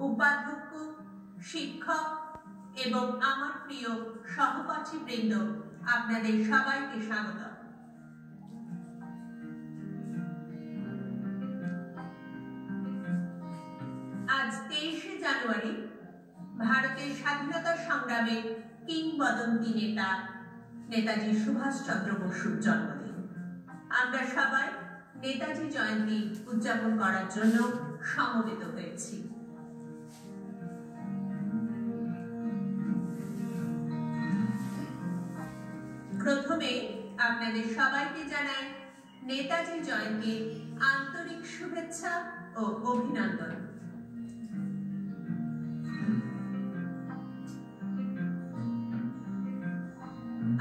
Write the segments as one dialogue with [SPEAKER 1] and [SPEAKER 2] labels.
[SPEAKER 1] উপাধ্যক্ষ, শিক্ষক এবং আমার প্রিয় সহপাঠীবৃন্দ, আপনাদের সবাইকে স্বাগত। আজ 23শে জানুয়ারি ভারতের স্বাধীনতা সংগ্রামে কিংবদন্তি নেতা নেতাজি সুভাষচন্দ্র বসুর জন্মদিন। আমরা সবাই নেতাজি জয়ন্তী উদযাপন করার জন্য সমবেত হয়েছি। প্রথমে আপনাদের সবাইকে জানাই নেতাজি জয়ন্তীর আন্তরিক শুভেচ্ছা ও অভিনন্দন।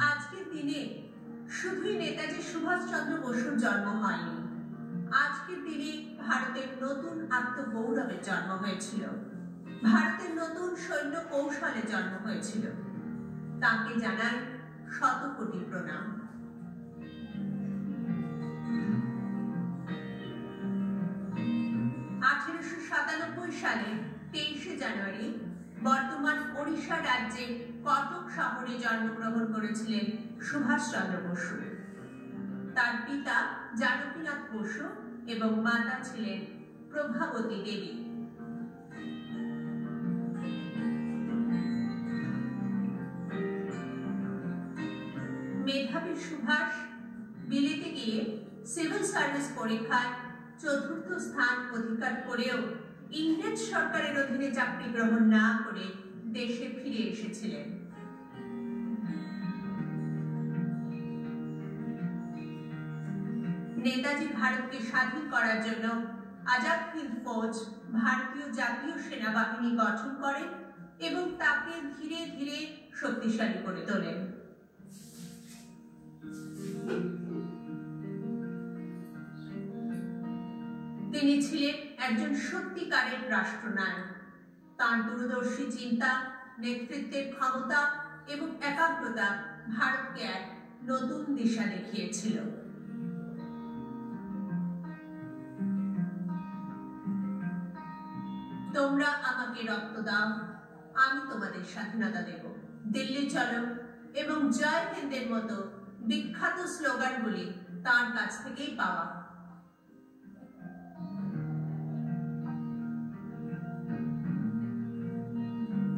[SPEAKER 1] আজকের দিনে শুধুই নেতাজি সুভাষচন্দ্র বসুর জন্ম হয়নি, আজকের দিনে ভারতের নতুন আত্মগৌরবের জন্ম হয়েছিল, ভারতের নতুন সৈন্য কৌশলের জন্ম হয়েছিল। তাকে জানাই শত কোটি প্রণাম। সালে 23শে জানুয়ারি বর্তমান ওড়িশা রাজ্যের কটক শহরে জন্মগ্রহণ করেছিলেন সুভাষচন্দ্র বসু। তার পিতা জানকীনাথ বসু এবং মাতা ছিলেন প্রভাবতী দেবী। মেধাবী সুভাষ বিলেতে গিয়ে সিভিল সার্ভিস পরীক্ষায় চতুর্থ স্থান অধিকার করেও ইংরেজ সরকারের অধীনে চাকরি গ্রহণ না করে দেশে ফিরে এসেছিলেন। নেতাজি ভারতকে স্বাধীন করার জন্য আজাদ হিন্দ ফৌজ ভারতীয় জাতীয় সেনাবাহিনী গঠন করেন এবং তাকে ধীরে ধীরে শক্তিশালী করে তোলেন। তিনি ছিলেন একজন সত্যিকারের রাষ্ট্রনায়ক। তার দূরদর্শী চিন্তা, নেতৃত্বের ক্ষমতা এবং একাগ্রতা ভারতকে এক নতুন দিশা দেখিয়েছিল। তোমরা আমাকে রক্ত দাও, আমি তোমাদের স্বাধীনতা দেব, দিল্লি চলো এবং জয় হিন্দের মতো বিখ্যাত স্লোগানগুলি তার কাছ থেকেই পাওয়া।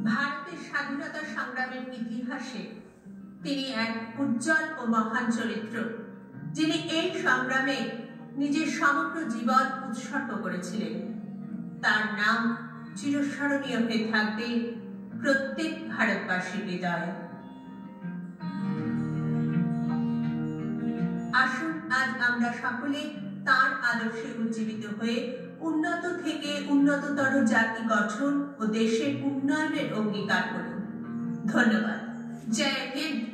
[SPEAKER 1] ভারতের স্বাধীনতা সংগ্রামের ইতিহাসে তিনি এক উজ্জ্বল ও মহান চরিত্র, যিনি এই সংগ্রামে নিজের সমগ্র জীবন উৎসর্গ করেছিলেন। তার নাম চিরস্মরণীয় হয়ে থাকবে প্রত্যেক ভারতবাসীর হৃদয়ে। আসুন আজ আমরা সকলে তার আদর্শে উজ্জীবিত হয়ে উন্নত থেকে উন্নততর জাতি গঠন ও দেশের উন্নয়নের অঙ্গীকার করি। ধন্যবাদ। জয় হিন্দ।